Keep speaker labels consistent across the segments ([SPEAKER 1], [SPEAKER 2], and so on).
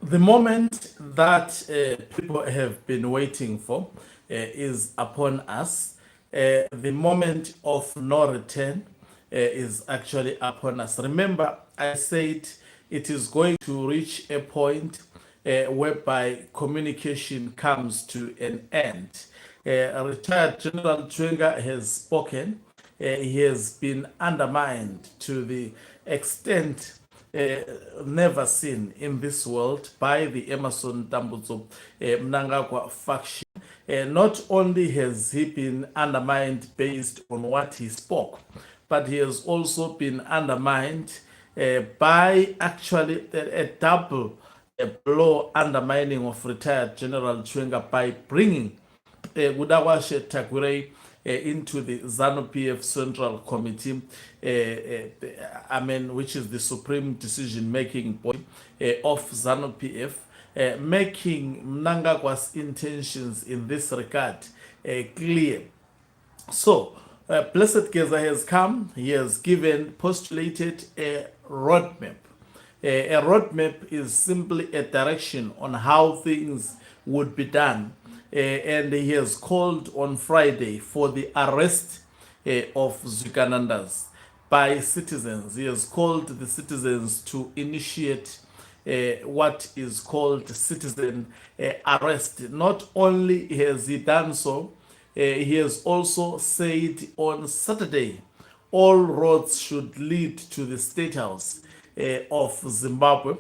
[SPEAKER 1] The moment that people have been waiting for is upon us. The moment of no return is actually upon us. Remember, I said it is going to reach a point whereby communication comes to an end. Retired General Chwenga has spoken. He has been undermined to the extent never seen in this world by the Emerson Tambutso Mnangagwa faction. Not only has he been undermined based on what he spoke, but he has also been undermined by actually a double blow undermining of retired General Chwenga by bringing Gudawashe Takurei into the ZANU PF Central Committee, which is the supreme decision-making body of ZANU PF, making Mnangagwa's intentions in this regard clear. So, Blessed Geza has come. He has postulated a roadmap. A roadmap is simply a direction on how things would be done. And he has called on Friday for the arrest of Zukanandas by citizens. He has called the citizens to initiate what is called citizen arrest. Not only has he done so, he has also said on Saturday all roads should lead to the State House of Zimbabwe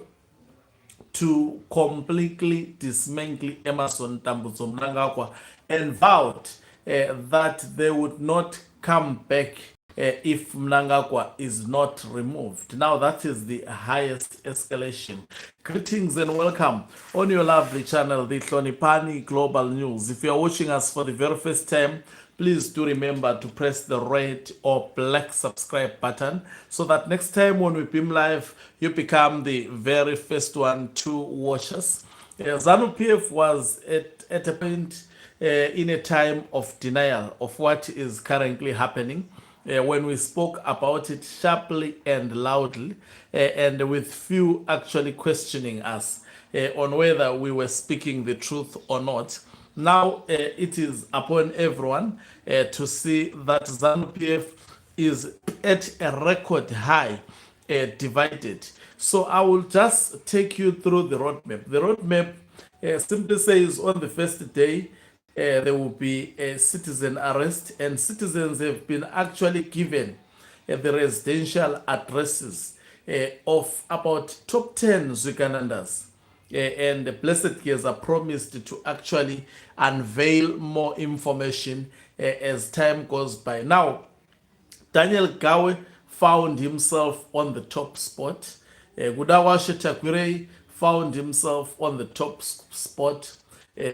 [SPEAKER 1] to completely dismantle Emerson Tambutso Mnangagwa, and vowed that they would not come back if Mnangagwa is not removed. Now that is the highest escalation. Greetings and welcome on your lovely channel, the Hlonipani Global News. If you are watching us for the very first time, please do remember to press the red or black subscribe button so that next time when we beam live, you become the very first one to watch us. ZANU PF was at a point in a time of denial of what is currently happening. When we spoke about it sharply and loudly, and with few actually questioning us on whether we were speaking the truth or not. Now it is upon everyone to see that ZANU PF is at a record high divided. So I will just take you through the roadmap. The roadmap simply says on the first day, there will be a citizen arrest, and citizens have been actually given the residential addresses of about top 10 Zukanandas. And Blessed Geza promised to actually unveil more information as time goes by. Now, Daniel Gawe found himself on the top spot. Gudawashe Takurei found himself on the top spot.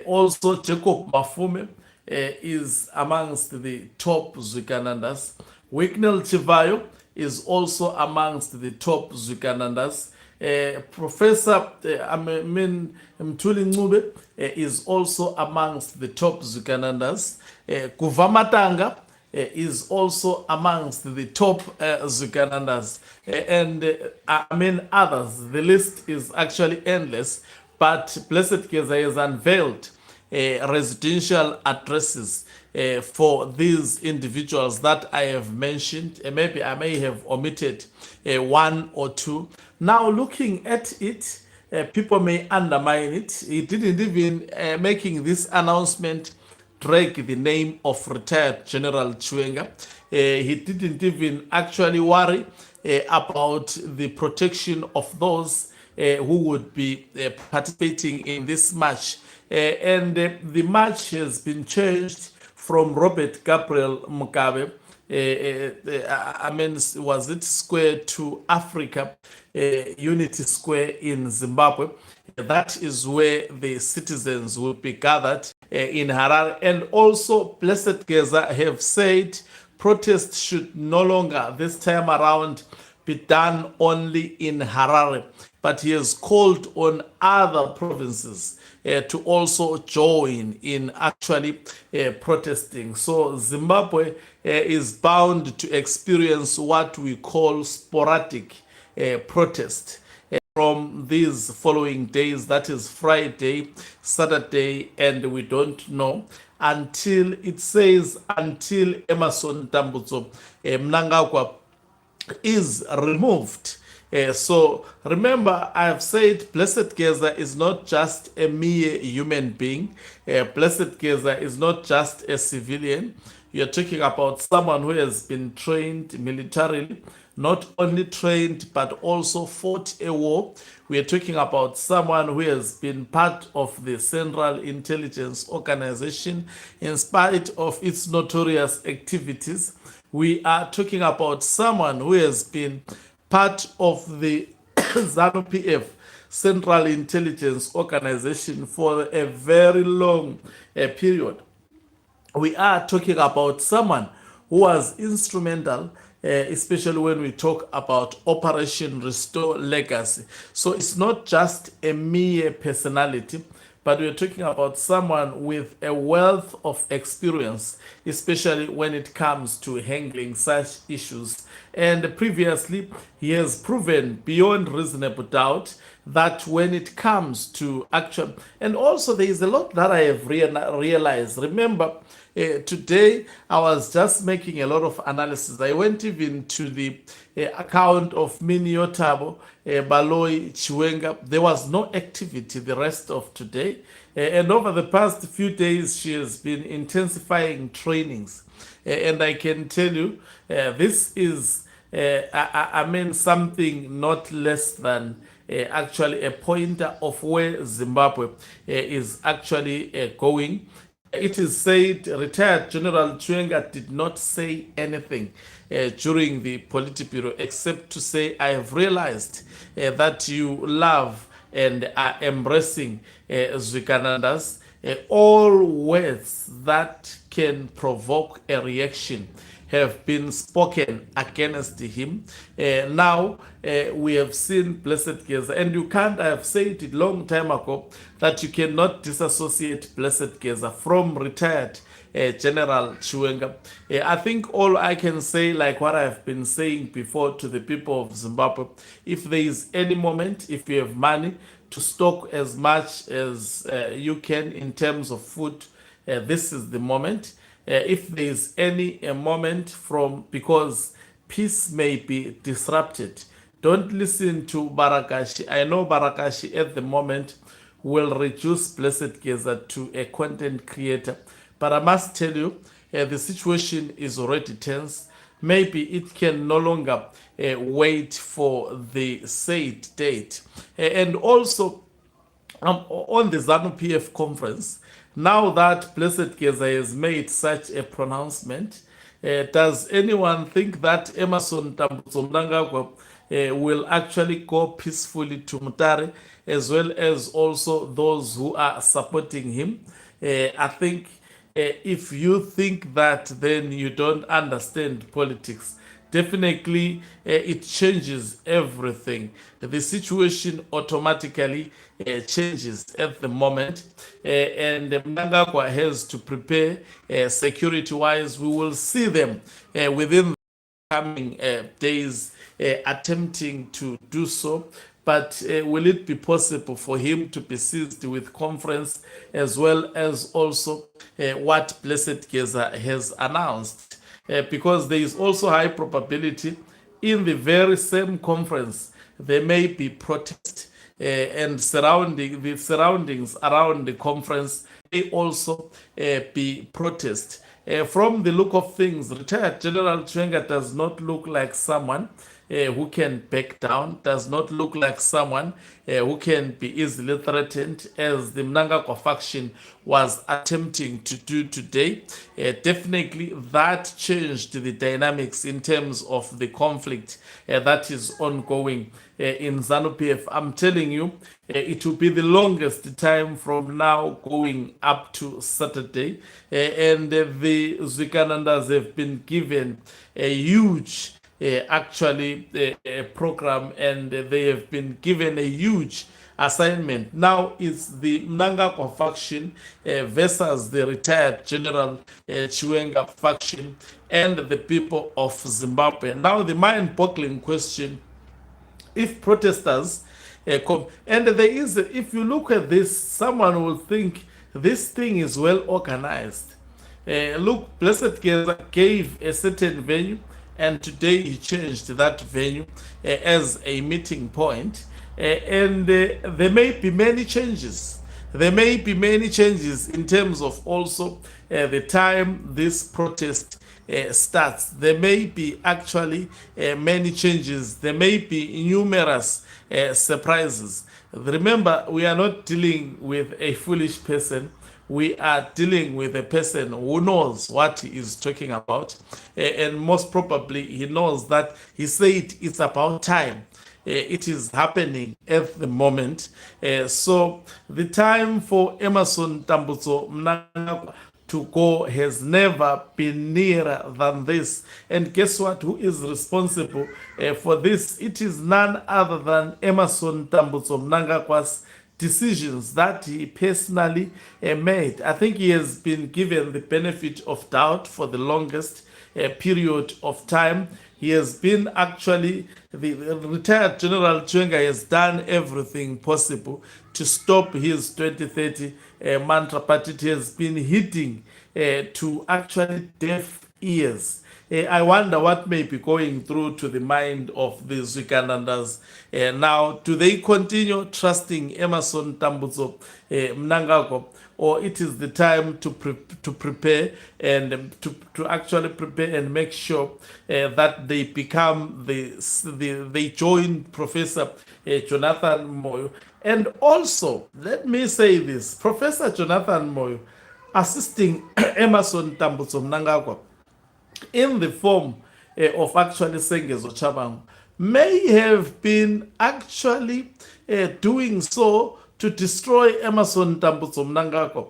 [SPEAKER 1] Also, Jacob Mafume is amongst the top Zukanandas. Wicknell Chivayo is also amongst the top Zukanandas. Professor Mtuli Ncube is also amongst the top Zukanandas. Kuvamatanga is also amongst the top Zukanandas. And others. The list is actually endless. But Blessed Geza has unveiled residential addresses for these individuals that I have mentioned. Maybe I may have omitted one or two. Now, looking at it, people may undermine it. He didn't even, making this announcement, drag the name of retired General Chwenga. He didn't even actually worry about the protection of those who would be participating in this march. And the march has been changed from Robert Gabriel Mugabe, was it Square, to Africa Unity Square in Zimbabwe. That is where the citizens will be gathered in Harare. And also, Blessed Geza have said protests should no longer, this time around, be done only in Harare, but he has called on other provinces to also join in actually protesting. So Zimbabwe is bound to experience what we call sporadic protest. from these following days, that is Friday, Saturday, and we don't know until it says until Emerson Tambuzo Mnangagwa is removed. So remember, I have said Blessed Geza is not just a mere human being. Blessed Geza is not just a civilian. You're talking about someone who has been trained militarily, not only trained but also fought a war. We are talking about someone who has been part of the Central Intelligence Organization in spite of its notorious activities. We are talking about someone who has been part of the ZANU PF Central Intelligence Organization for a very long period. We are talking about someone who was instrumental, especially when we talk about Operation Restore Legacy. So it's not just a mere personality, but we're talking about someone with a wealth of experience, especially when it comes to handling such issues. And previously, he has proven beyond reasonable doubt that when it comes to action, and also there is a lot that I have realized. Remember, today I was just making a lot of analysis. I went even to the account of Minnie Otabo, Baloi Chiwenga. There was no activity the rest of today. And over the past few days, she has been intensifying trainings. And I can tell you, this is, I mean, something not less than actually a pointer of where Zimbabwe is actually going. It is said retired General Chiwenga did not say anything during the Politburo except to say, I have realized that you love and are embracing Zwikanandas, all words that can provoke a reaction have been spoken against him. Now we have seen Blessed Geza, and you can't, I have said it long time ago, that you cannot disassociate Blessed Geza from retired General Chiwenga. I think all I can say, like what I've been saying before to the people of Zimbabwe, if there is any moment, if you have money to stock as much as you can in terms of food, this is the moment. If there is any moment from, because peace may be disrupted, don't listen to Barakashi. I know Barakashi at the moment will reduce Blessed Geza to a content creator, but I must tell you, the situation is already tense. Maybe it can no longer wait for the said date. And also, on the ZANU PF conference, now that Blessed Geza has made such a pronouncement, does anyone think that Emerson Tambuzo Mnangagwa will actually go peacefully to Mutare, as well as also those who are supporting him? I think if you think that, then you don't understand politics. Definitely, it changes everything. The situation automatically changes at the moment, and Mnangagwa has to prepare security-wise. We will see them within the coming days attempting to do so. But will it be possible for him to be seized with conference, as well as also what Blessed Geza has announced? Because there is also high probability in the very same conference there may be protest, and the surroundings around the conference may also be protest. From the look of things, retired General Chiwenga does not look like someone who can back down, does not look like someone who can be easily threatened, as the Mnangagwa faction was attempting to do today. Definitely that changed the dynamics in terms of the conflict that is ongoing in ZANU PF. I'm telling you, it will be the longest time from now going up to Saturday, and the Zwikanandas have been given a huge program, and they have been given a huge assignment. Now it's the Mnangagwa faction versus the retired General Chiwenga faction and the people of Zimbabwe. Now the mind-boggling question, if protesters And there is, if you look at this, someone will think this thing is well organized. Look, Blessed Geza gave a certain venue, and today he changed that venue as a meeting point. And there may be many changes. There may be many changes in terms of also the time this protest starts. There may be actually many changes. There may be numerous surprises. Remember, we are not dealing with a foolish person. We are dealing with a person who knows what he is talking about, and most probably he knows that he said it's about time. It is happening at the moment. So the time for Emerson Tambutso Mnangagwa to go has never been nearer than this. And guess what? Who is responsible for this? It is none other than Emerson Tambutso Mnangagwa's decisions that he personally made. I think he has been given the benefit of doubt for the longest period of time. He has been actually, the retired General Chwenga has done everything possible to stop his 2030 mantra, but it has been hitting to actually deaf ears. I wonder what may be going through to the mind of the Zwikanandas. Now, do they continue trusting Emerson Tambutso Mnangagwa, or it is the time to prepare and to actually prepare and make sure that they become they join Professor Jonathan Moyo. And also, let me say this, Professor Jonathan Moyo assisting Emerson Tambutso Mnangagwa in the form of actually Sengezo Chabangu may have been actually doing so to destroy Emerson Tambutso Mnangagwa.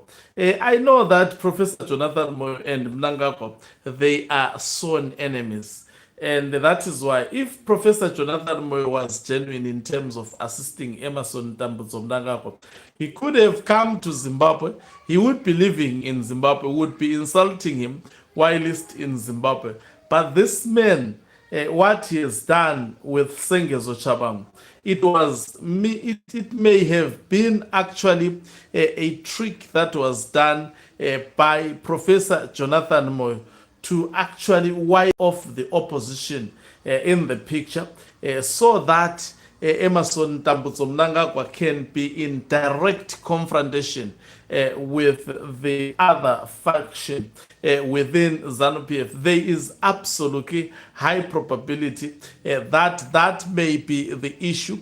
[SPEAKER 1] I know that Professor Jonathan Moyo and Mnangagwa, they are sworn enemies. And that is why, if Professor Jonathan Moyo was genuine in terms of assisting Emerson Tambutso Mnangagwa, he could have come to Zimbabwe. He would be living in Zimbabwe, would be insulting him whilst in Zimbabwe. But this man, what he has done with Sengezo Chabangu, it may have been actually a trick that was done by Professor Jonathan Moyo to actually wipe off the opposition in the picture, so that Emerson Tambutso Mnangagwa can be in direct confrontation with the other faction within ZANU PF. There is absolutely high probability that may be the issue.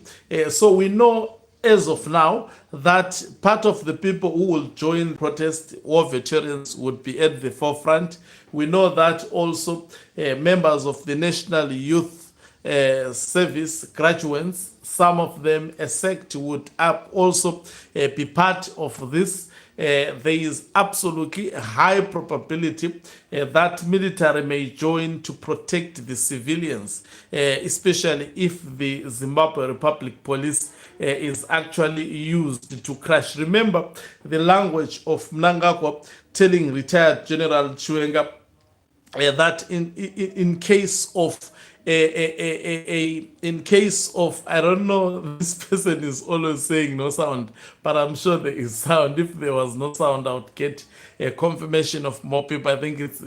[SPEAKER 1] So we know as of now that part of the people who will join protest, war veterans, would be at the forefront. We know that also members of the National Youth Service graduates, some of them a sect, would also be part of this. There is absolutely a high probability that military may join to protect the civilians, especially if the Zimbabwe Republic Police is actually used to crash. Remember the language of Mnangagwa telling retired General Chwenga that in case of in case of, I don't know, this person is always saying no sound, but I'm sure there is sound. If there was no sound, I would get a confirmation of more people. I think it's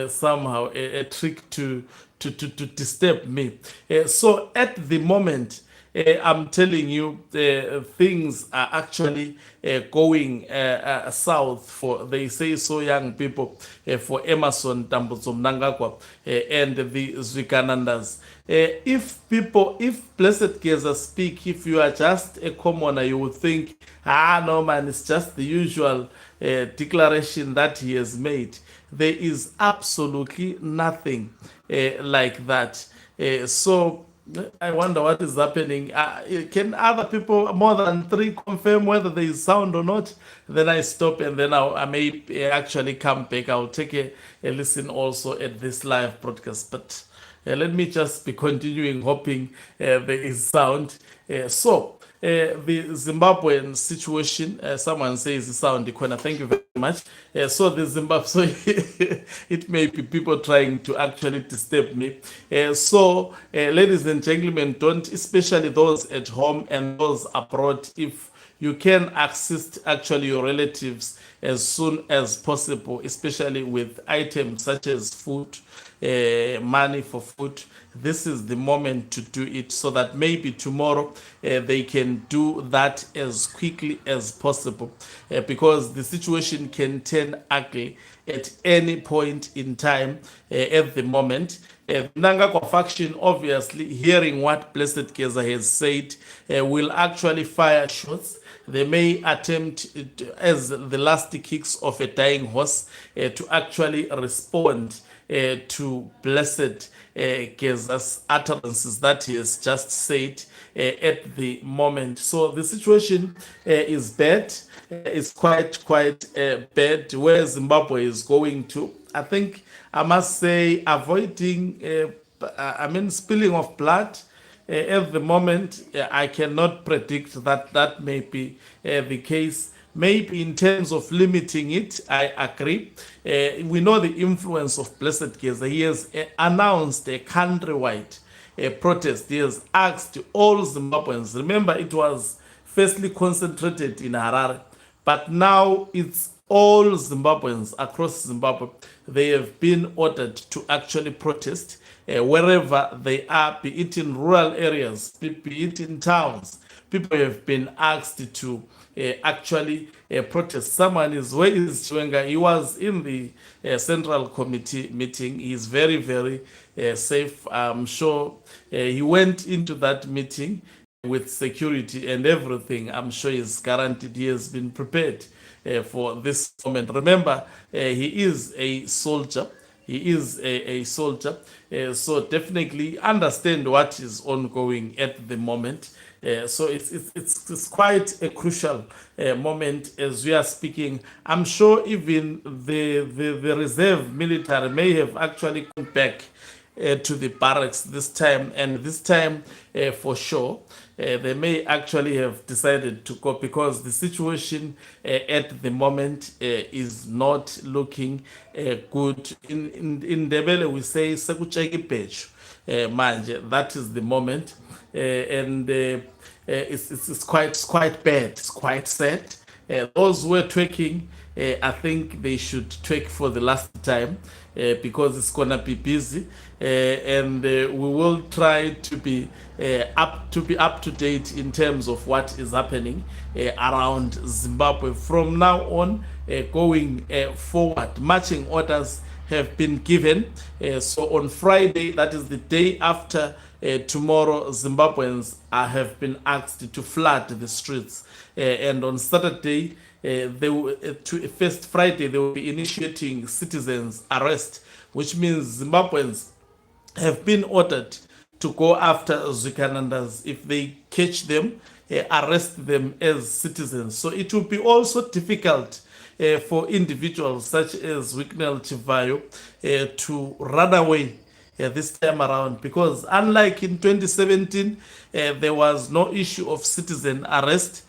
[SPEAKER 1] somehow a trick to disturb me. So at the moment, I'm telling you, things are actually going south for, they say so, young people, for Emerson Tambutso Mnangagwa and the Zwikanandas. If Blessed Geza speak, if you are just a commoner, you would think, no man, it's just the usual declaration that he has made. There is absolutely nothing like that. So I wonder what is happening. Can other people, more than 3, confirm whether there is sound or not? Then I stop, and then I may actually come back. I'll take a listen also at this live broadcast. But let me just be continuing, hoping there is sound. So the Zimbabwean situation, someone says sound corner. Thank you very much. So the Zimbabwe, so it may be people trying to actually disturb me. Ladies and gentlemen, don't, especially those at home and those abroad, if you can assist actually your relatives as soon as possible, especially with items such as food, money for food. This is the moment to do it, so that maybe tomorrow they can do that as quickly as possible, because the situation can turn ugly at any point in time. At the moment, Nangakwa faction, obviously hearing what Blessed Geza has said, will actually fire shots. They may attempt, as the last kicks of a dying horse, to actually respond to Blessed Geza's utterances that he has just said at the moment. So the situation is bad. It's quite bad. Where Zimbabwe is going to, I think I must say, avoiding spilling of blood. At the moment, I cannot predict that may be the case. Maybe in terms of limiting it, I agree. We know the influence of Blessed Geza. He has announced a countrywide protest. He has asked all Zimbabweans. Remember, it was firstly concentrated in Harare, but now it's all Zimbabweans across Zimbabwe. They have been ordered to actually protest wherever they are, be it in rural areas, be it in towns. People have been asked to actually protest. Someone is, where is Chwenga? He was in the Central Committee meeting. He is very, very safe. I'm sure he went into that meeting with security and everything. I'm sure he's guaranteed he has been prepared for this moment. Remember, he is a soldier. He is a soldier. So definitely understand what is ongoing at the moment. So it's quite a crucial moment as we are speaking. I'm sure even the reserve military may have actually come back to the barracks this time, and this time for sure they may actually have decided to go, because the situation at the moment is not looking good. In Ndebele we say sekucheki pecho manje. That is the moment, and it's quite bad. It's quite sad. Those who are twerking, I think they should twerk for the last time, because it's gonna be busy, and we will try to be up to date in terms of what is happening around Zimbabwe from now on, going forward. Marching orders have been given. So on Friday, that is the day after tomorrow, Zimbabweans have been asked to flood the streets, and on Saturday, first Friday, they will be initiating citizens arrest, which means Zimbabweans have been ordered to go after Zwikanandas. If they catch them, arrest them as citizens. So it will be also difficult for individuals such as Wicknell Chivayo to run away this time around, because unlike in 2017, there was no issue of citizen arrest.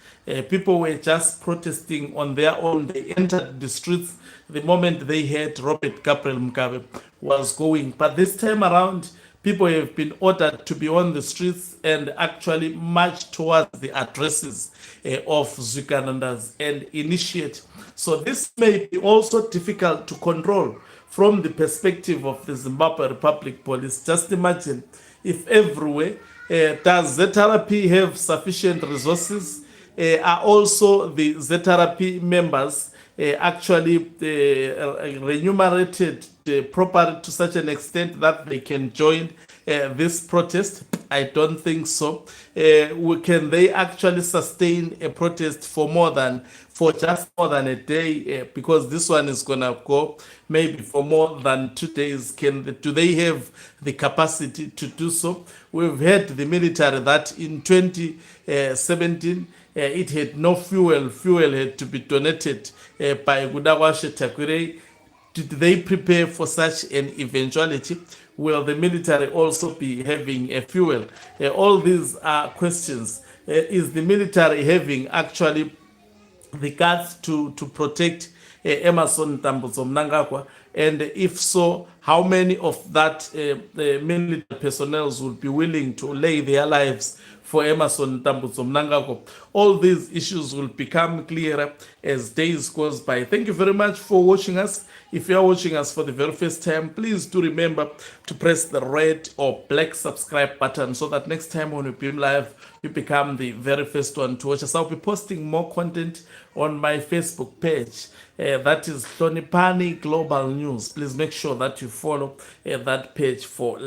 [SPEAKER 1] People were just protesting on their own. They entered the streets the moment they heard Robert Gabriel Mugabe was going. But this time around, people have been ordered to be on the streets and actually march towards the addresses of Zwikanandas and initiate. So this may be also difficult to control from the perspective of the Zimbabwe Republic Police. Just imagine if everywhere, does ZRP have sufficient resources? Are also the ZRP members actually remunerated properly to such an extent that they can join this protest? I don't think so. Can they actually sustain a protest for just more than a day? Because this one is gonna go maybe for more than 2 days. Do they have the capacity to do so? We've heard the military that in 2017 it had no fuel. Fuel had to be donated by Gudawashe Takwire. Did they prepare for such an eventuality? Will the military also be having a fuel? All these are questions is the military having actually the guts to protect Emerson Tambuzo Mnangagwa? And if so, how many of that the military personnel would be willing to lay their lives for Emerson Tambuzo Mnangagwa? All these issues will become clearer as days goes by. Thank you very much for watching us. If you are watching us for the very first time, please do remember to press the red or black subscribe button so that next time when we beam live, you become the very first one to watch us. I'll be posting more content on my Facebook page. That is Hloniphani Global News. Please make sure that you follow that page for